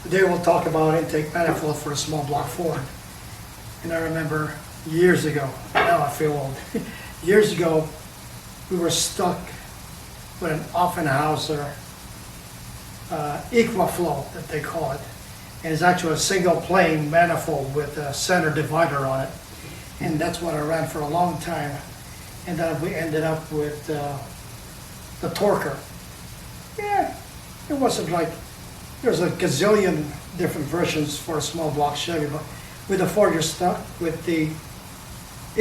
Today we'll talk about intake manifold for a small block Ford. And I remember years ago, now I feel old, years ago we were stuck with an Offenhauser Equaflow that they call it. And it's actually a single plane manifold with a center divider on it. And that's what I ran for a long time. And then we ended up with the Torquer. Yeah, it wasn't like, there's a gazillion different versions for a small block Chevy, but with the Ford you're stuck with the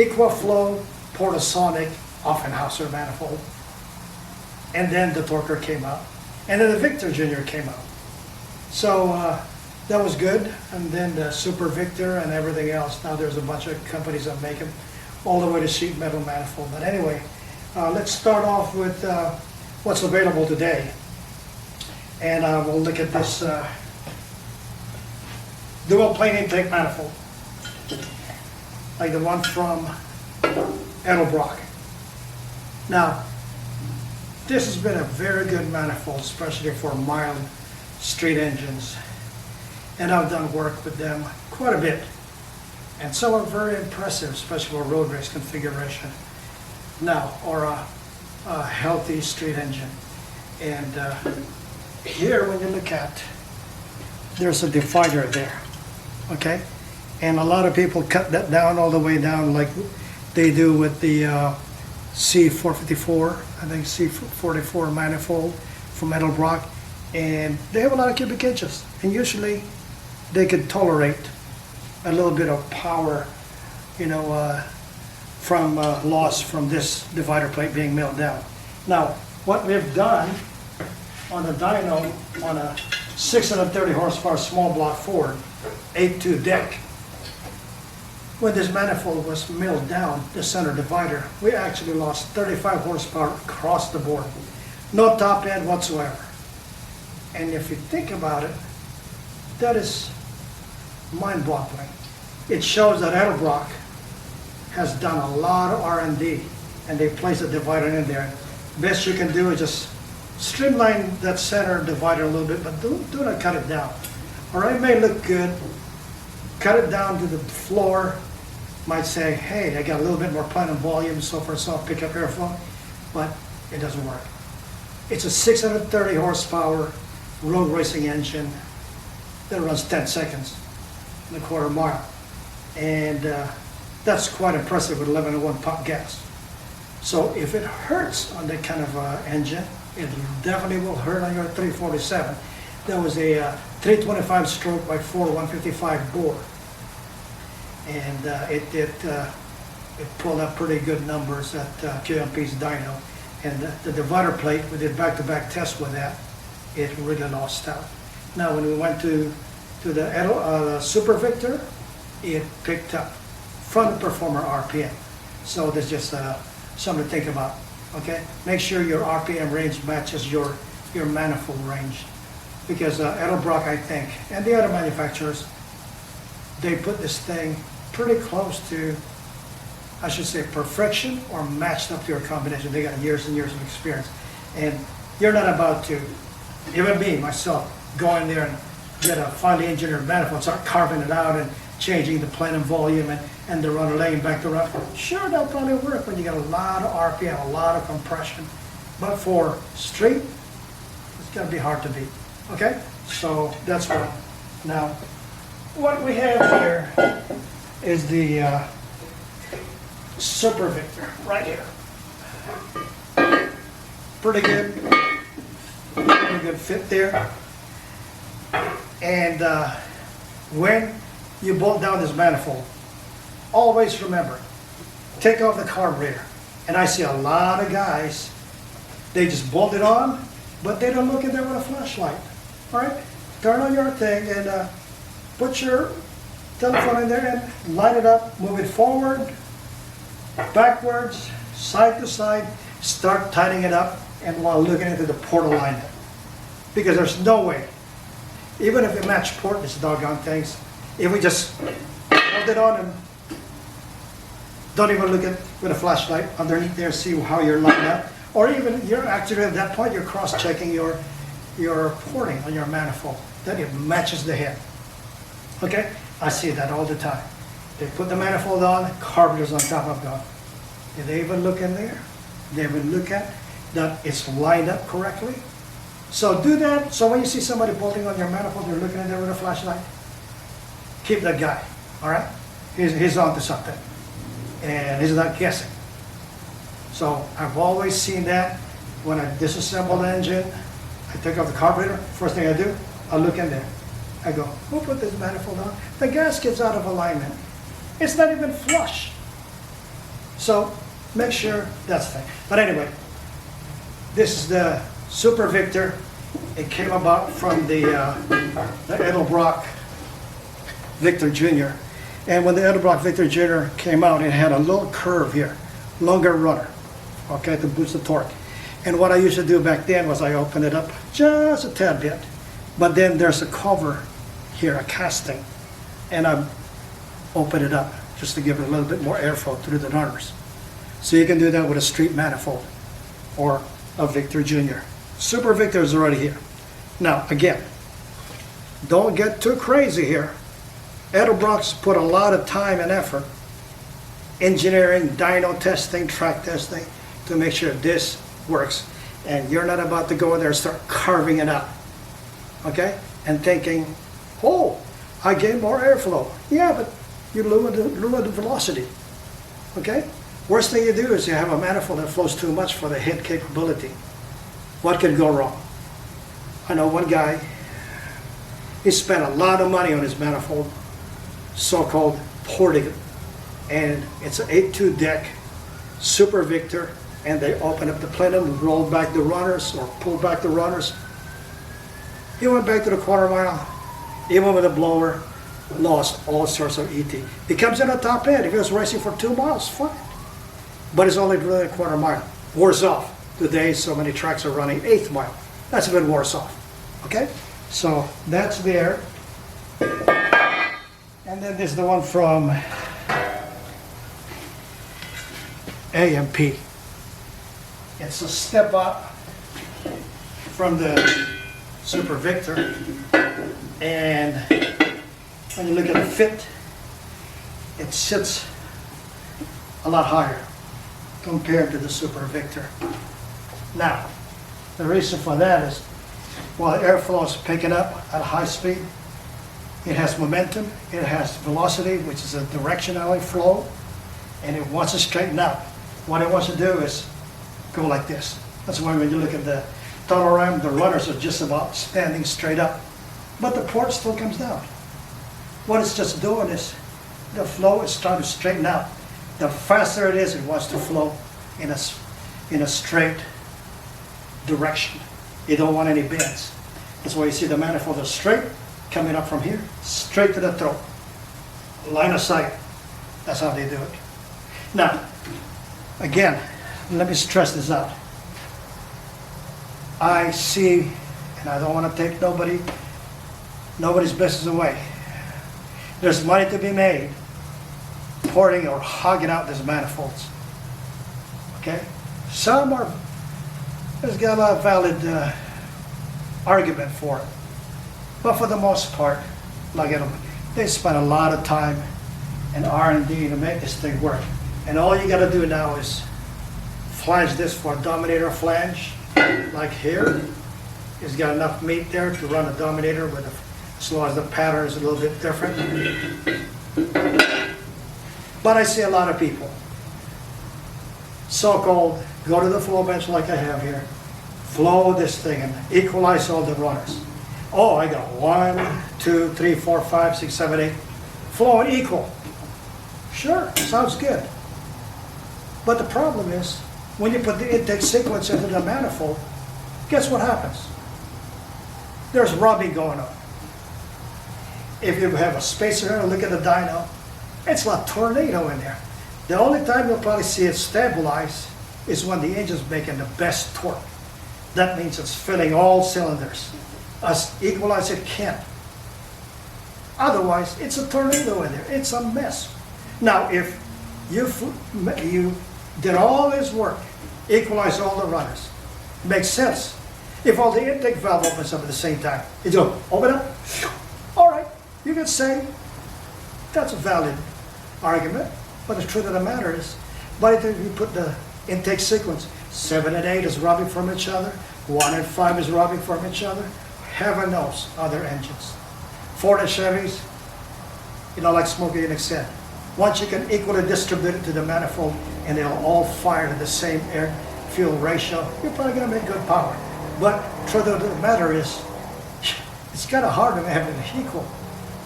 Equaflow Portasonic Offenhauser manifold. And then the Torquer came out. And then the Victor Jr. came out. So that was good. And then the Super Victor and everything else. Now there's a bunch of companies that make them all the way to sheet metal manifold. But anyway, let's start off with what's available today. And we'll look at this dual plane intake manifold, like the one from Obtw. Now, this has been a very good manifold, especially for mild street engines. And I've done work with them quite a bit. And some are very impressive, especially for road race configuration. Now, or a healthy street engine. And here, when you look at, there's a divider there, okay? And a lot of people cut that down all the way down like they do with the C454, I think C44 manifold from Obtw, and they have a lot of cubic inches. And usually they could tolerate a little bit of power, you know, from loss from this divider plate being milled down. Now, what we've done on a dyno on a 630 horsepower small block Ford 8.2 deck, when this manifold was milled down, the center divider, we actually lost 35 horsepower across the board. No top end whatsoever. And if you think about it, that is mind-boggling. It shows that Obtw has done a lot of R&D, and they placed a divider in there. Best you can do is just streamline that center divider a little bit, but do not cut it down. All right, it may look good. Cut it down to the floor. Might say, hey, I got a little bit more plenum volume, so for soft pickup airflow, but it doesn't work. It's a 630 horsepower road racing engine that runs 10 seconds in a quarter mile. And that's quite impressive with 1101 pump gas. So if it hurts on that kind of engine, it definitely will hurt on your 347. That was a 325 stroke by 4 155 bore. And it pulled up pretty good numbers at QMP's dyno. And the divider plate, we did back-to-back tests with that, it really lost out. Now when we went to the Super Victor, it picked up from the Performer RPM. So there's just something to think about. Okay, make sure your RPM range matches your manifold range, because Obtw, I think, and the other manufacturers, they put this thing pretty close to, I should say, perfection or matched up to your combination. They got years and years of experience, and you're not about to, even me, myself, go in there and get a finely engineered manifold, start carving it out and changing the plenum volume and the runner laying back the run. Sure, that'll probably work when you got a lot of RPM, a lot of compression. But for street, it's gonna be hard to beat. Okay? So that's one. Now, what we have here is the Super Victor right here. Pretty good fit there. And when you bolt down this manifold, always remember, take off the carburetor. And I see a lot of guys, they just bolt it on, but they don't look at there with a flashlight. All right? Turn on your thing and put your telephone in there and light it up, move it forward, backwards, side to side, start tightening it up, and while looking into the port alignment. Because there's no way, even if it match port, this doggone things, if we just hold it on and don't even look at with a flashlight underneath there, see how you're lined up, or even you're actually at that point you're cross-checking your porting on your manifold. that it matches the head. Okay? I see that all the time. They put the manifold on, carburetor's on top of it. Did they even look in there? Did they even look at that it's lined up correctly? So do that. So when you see somebody bolting on your manifold, you're looking in there with a flashlight. Keep that guy, all right? He's onto something, and he's not guessing. So I've always seen that. When I disassemble the engine, I take off the carburetor. First thing I do, I look in there. I go, who put this manifold on? The gasket's out of alignment. It's not even flush. So make sure that's the thing. But anyway, this is the Super Victor. It came about from the Edelbrock Victor Jr. And when the Edelbrock Victor Jr. came out, it had a little curve here, longer rudder, okay, to boost the torque. And what I used to do back then was I open it up just a tad bit, but then there's a cover here, a casting, and I open it up just to give it a little bit more airflow through the runners. So you can do that with a street manifold or a Victor Jr. Super Victor is already here. Now again, don't get too crazy here. Edelbrock's put a lot of time and effort, engineering, dyno testing, track testing, to make sure this works. And you're not about to go in there and start carving it out, okay? And thinking, oh, I gain more airflow. Yeah, but you lower the velocity, okay? Worst thing you do is you have a manifold that flows too much for the head capability. What could go wrong? I know one guy, he spent a lot of money on his manifold, so-called porting, and it's an 8.2 deck Super Victor, and they open up the plenum, roll back the runners or pull back the runners. He went back to the quarter mile, even with a blower, lost all sorts of ET. He comes in at top end. If he was racing for 2 miles, fine, but it's only really a quarter mile. Wears off. Today, so many tracks are running 1/8 mile. That's a bit worse off. Okay, so that's there. And then there's the one from AMP. It's a step up from the Super Victor, and when you look at the fit, it sits a lot higher compared to the Super Victor. Now, the reason for that is while airflow is picking up at a high speed, it has momentum, it has velocity, which is a directional flow, and it wants to straighten out. What it wants to do is go like this. That's why when you look at the tunnel ram, the runners are just about standing straight up, but the port still comes down. What it's just doing is the flow is starting to straighten out. The faster it is, it wants to flow in a straight direction. You don't want any bends. That's why you see the manifold is straight, coming up from here, straight to the throat. Line of sight. That's how they do it. Now, again, let me stress this out. I see, and I don't want to take nobody's business away. There's money to be made porting or hogging out these manifolds. Okay? There's got a valid argument for it. But for the most part, they spent a lot of time and R&D to make this thing work. And all you got to do now is flange this for a Dominator flange, like here. It's got enough meat there to run a Dominator with as long as the pattern is a little bit different. But I see a lot of people, so-called, go to the flow bench like I have here, flow this thing and equalize all the runners. Oh, I got 1, 2, 3, 4, 5, 6, 7, 8, flowing equal. Sure, sounds good. But the problem is, when you put the intake sequence into the manifold, guess what happens? There's rubbing going on. If you have a spacer and look at the dyno, it's like a tornado in there. The only time you'll probably see it stabilize is when the engine's making the best torque. That means it's filling all cylinders as equal as it can. Otherwise, it's a tornado in there. It's a mess. Now, if you did all this work, equalize all the runners, makes sense. If all the intake valve opens up at the same time, it's going to open up. All right, you can say that's a valid argument, but the truth of the matter is, by the time you put the intake sequence, 7 and 8 is rubbing from each other, 1 and 5 is rubbing from each other, heaven knows other engines. Ford and Chevys, like Smokey and said, once you can equally distribute it to the manifold and they'll all fire to the same air-fuel ratio, you're probably going to make good power. But truth of the matter is, it's kind of hard to have it equal.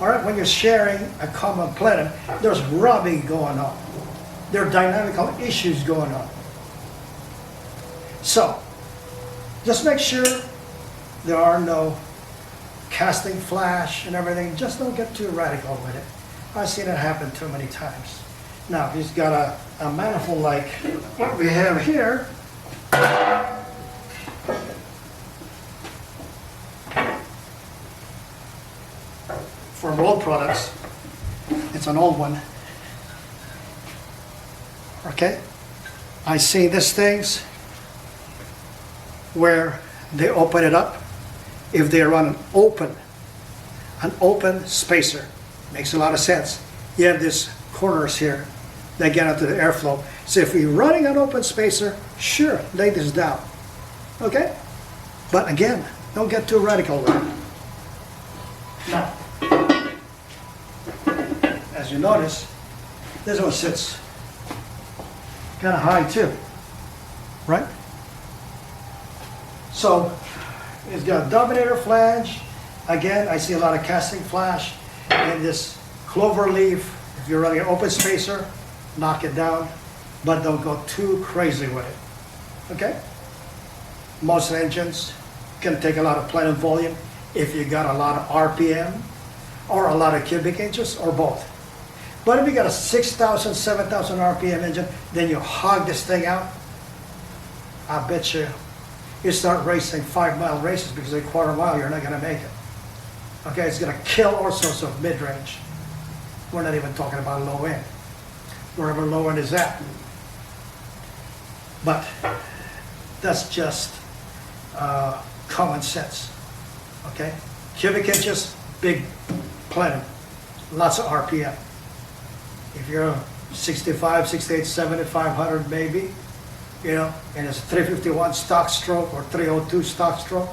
All right, when you're sharing a common plenum, there's rubbing going on. There are dynamical issues going on. So, just make sure there are no casting flash and everything. Just don't get too radical with it. I've seen it happen too many times. Now, if he's got a manifold like what we have here, for road products, it's an old one. Okay? I see these things where they open it up. If they run an open spacer, makes a lot of sense. You have these corners here that get into the airflow. So if you're running an open spacer, sure, lay this down. Okay? But again, don't get too radical with it. Now, as you notice, this one sits kind of high too, right? So it's got a Dominator flange. Again, I see a lot of casting flash. And this clover leaf, if you're running an open spacer, knock it down, but don't go too crazy with it. Okay? Most engines can take a lot of plenum volume if you got a lot of RPM or a lot of cubic inches or both. But if you got a 6,000, 7,000 RPM engine, then you hog this thing out, I bet you start racing 5-mile races because a quarter mile you're not going to make it. Okay, it's going to kill all sorts of mid-range. We're not even talking about low end, wherever low end is at. But that's just common sense. Okay, cubic inches, big plenum, lots of RPM. If you're 65, 68, 70, 500 maybe, and it's 351 stock stroke or 302 stock stroke,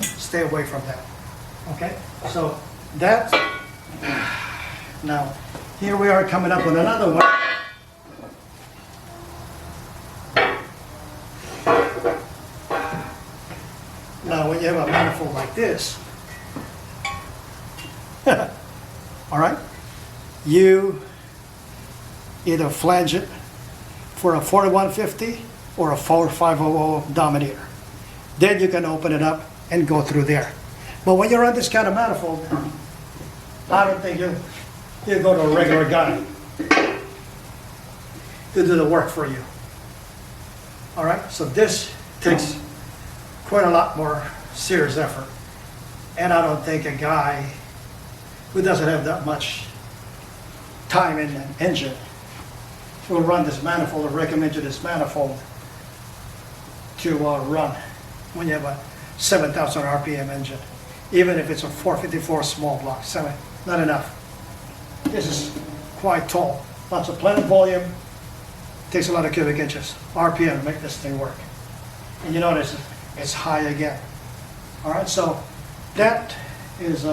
stay away from that. Okay, so that, now here we are coming up with another one. Now when you have a manifold like this, all right, you either flange it for a 4150 or a 4500 Dominator. Then you can open it up and go through there. But when you're on this kind of manifold, I don't think you go to a regular guy to do the work for you. All right, so this takes quite a lot more serious effort. And I don't think a guy who doesn't have that much time in an engine will run this manifold or recommend you this manifold to run when you have a 7,000 RPM engine. Even if it's a 454 small block, not enough. This is quite tall. Lots of plenum volume, takes a lot of cubic inches. RPM to make this thing work. And you notice it's high again. All right, so that is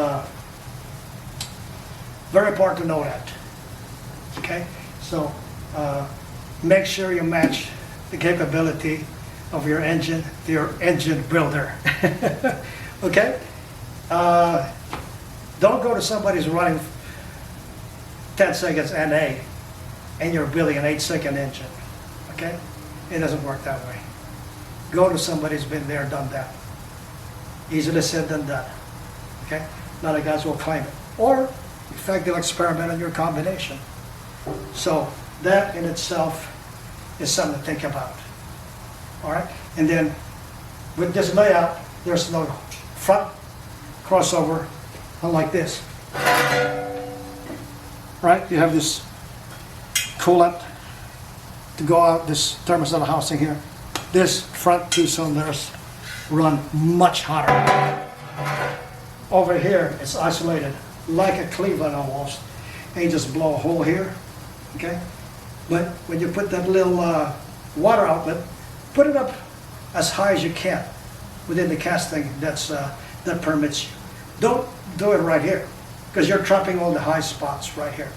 very important to know that. Okay, so make sure you match the capability of your engine to your engine builder. Okay? Don't go to somebody who's running 10 seconds NA and you're building an 8-second engine. Okay? It doesn't work that way. Go to somebody who's been there, done that. Easier said than done. Okay? A lot of guys will claim it. Or, in fact, they'll experiment on your combination. So that in itself is something to think about. All right? And then with this layout, there's no front crossover unlike this. Right? You have this coolant to go out, this thermostat housing here. This front 2 cylinders run much hotter. Over here, it's isolated like a Cleveland almost, and you just blow a hole here, okay? But when you put that little water outlet, put it up as high as you can within the casting that permits you. Don't do it right here, because you're trapping all the high spots right here.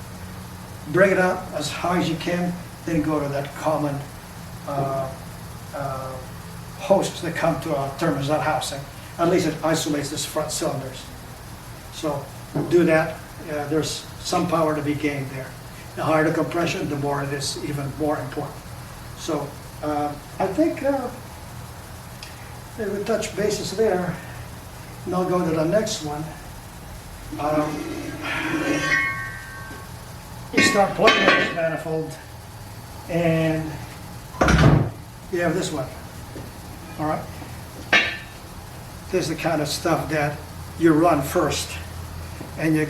Bring it up as high as you can, then go to that common hoses that come to a thermostat housing. At least it isolates these front cylinders. So do that. There's some power to be gained there. The higher the compression, the more it is even more important. So I think we touch bases there, and I'll go to the next one. You start plugging in this manifold, and you have this one. All right. This is the kind of stuff that you run first, and you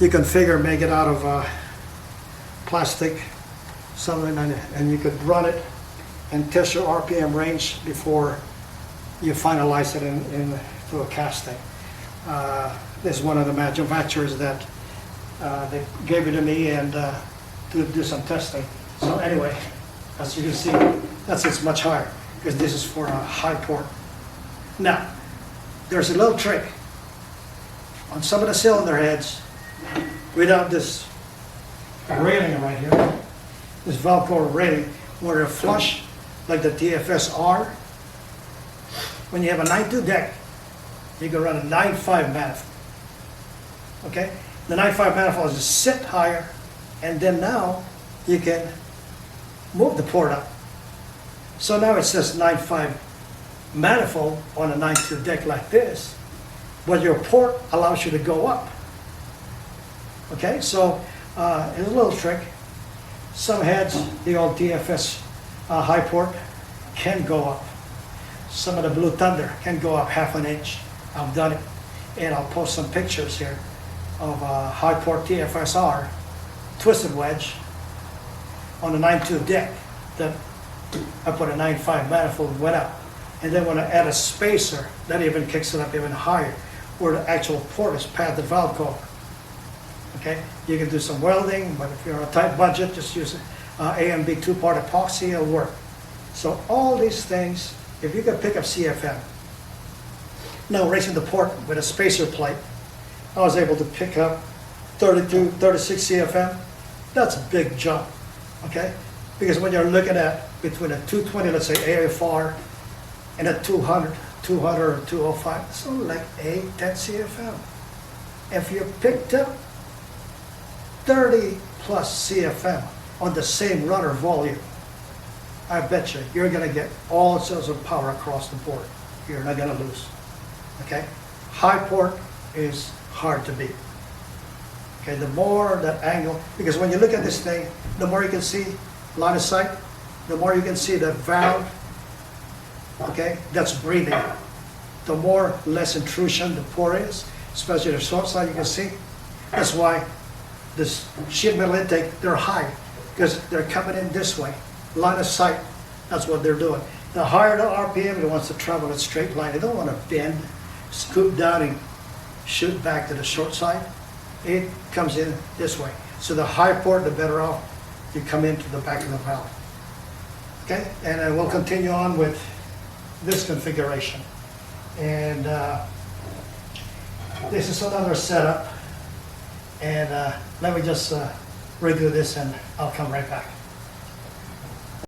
configure, make it out of plastic, something, and you could run it and test your RPM range before you finalize it into a casting. This is one of the manufacturers that they gave it to me and to do some testing. So anyway, as you can see, it's much higher because this is for a high port. Now, there's a little trick on some of the cylinder heads. Without this railing right here, this Velcro railing, where they're flush like the TFS are. When you have a 9.2 deck, you can run a 9.5 manifold. Okay, the 9.5 manifold is sit higher, and then now you can move the port up. So now it says 9.5 manifold on a 9.2 deck like this, but your port allows you to go up. Okay, so it's a little trick. Some heads, the old TFS high port, can go up. Some of the Blue Thunder can go up half an inch. I've done it, and I'll post some pictures here of a high port TFSR twisted wedge on a 9.2 deck that I put a 9.5 manifold went up. And then when I add a spacer, that even kicks it up even higher, where the actual port is padded valve cover. Okay, you can do some welding, but if you're on a tight budget, just use A and B 2-part epoxy, it'll work. So all these things, if you can pick up CFM. Now raising the port with a spacer plate, I was able to pick up 32, 36 CFM. That's a big jump, okay? Because when you're looking at between a 220, let's say AFR, and a 200 or 205, it's only like 8, 10 CFM. If you picked up 30 plus CFM on the same rudder volume, I bet you're going to get all sorts of power across the board. You're not going to lose. Okay? High port is hard to beat. Okay, the more that angle, because when you look at this thing, the more you can see line of sight, the more you can see that valve, okay, that's breathing. The more less intrusion the port is, especially the short side you can see. That's why this sheet metal intake, they're high, because they're coming in this way. Line of sight, that's what they're doing. The higher the RPM, it wants to travel a straight line. They don't want to bend, scoop down and shoot back to the short side. It comes in this way. So the high port, the better off you come into the back of the valve. Okay, and then we'll continue on with this configuration. And this is another setup. And let me just redo this and I'll come right back.